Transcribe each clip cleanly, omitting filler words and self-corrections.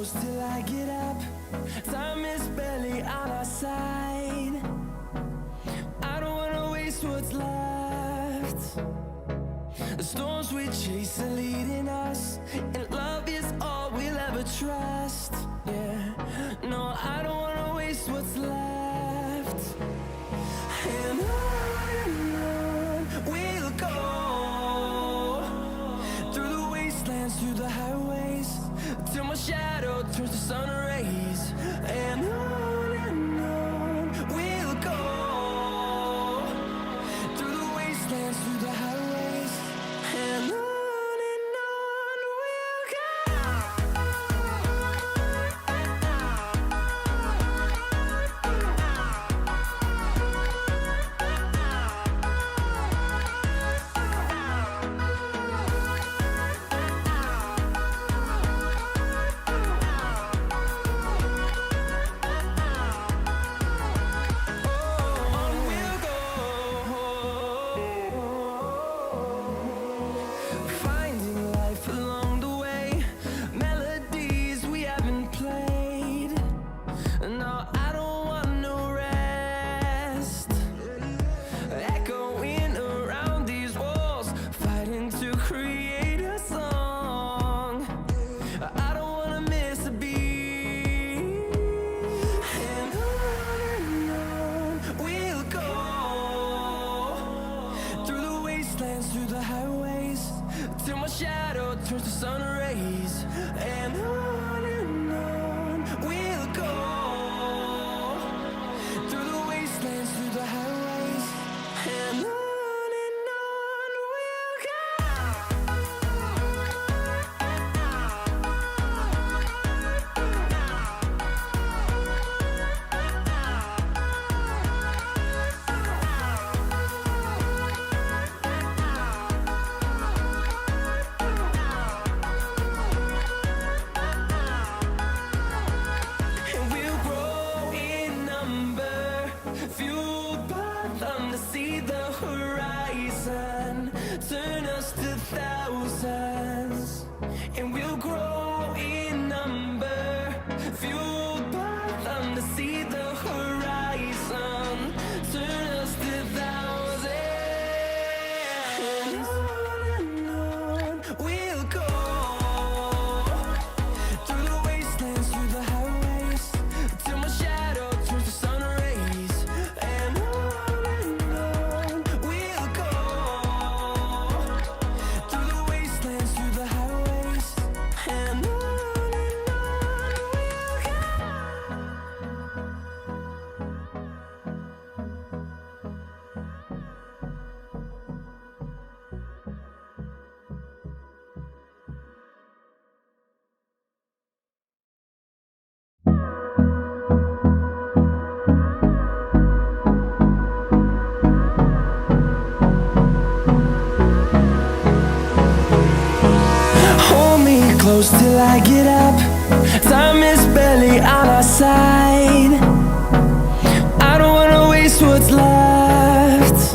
close till I get up. Time is barely on our side. I don't wanna waste what's left. The storms we chase are leading us, and love is all we'll ever trust. Yeah, no, I don't wanna waste what's left. And on we'll go, through the wastelands, through the highways, till my shadow turns to sun rays. And on we'll go, through the wastelands, through the highways, and on we'll go. Finding life along the way, melodies we haven't played. No, I don't want no rest. Echoing around these walls, fighting to create a song. I don't wanna miss a beat. And on we'll go, through the wastelands, through the highways, till my shadow turns to sun rays. And on we'll go, through the wastelands, through the highways, and on we'll go. And we'll grow in number, fueled by them to see the horizon, turn us to thousands. And we'll grow in number, fueled by them to see the horizon, turn us to thousands. And on we'll go, through the wastelands, through the highways, till my shadow turns to sun rays. And on we'll go, through the wastelands, through the highways, and on we'll go. Hold me close till I get up. Time is barely on our side. I don't wanna waste what's left.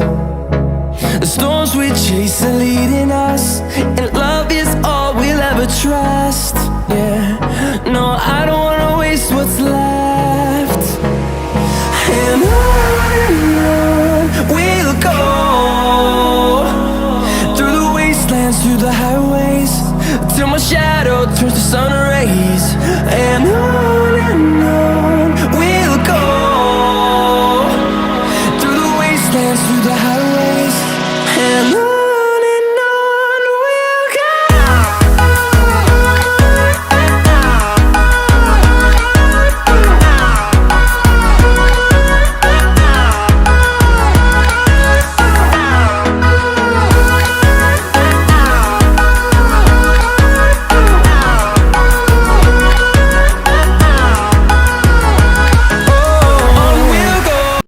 The storms we chase are leading us, and love is all we'll ever trust. Yeah, no, I don't wanna waste what's left. And on we'll go, through the wastelands, through the highways, till my shadow turns to sun rays. And on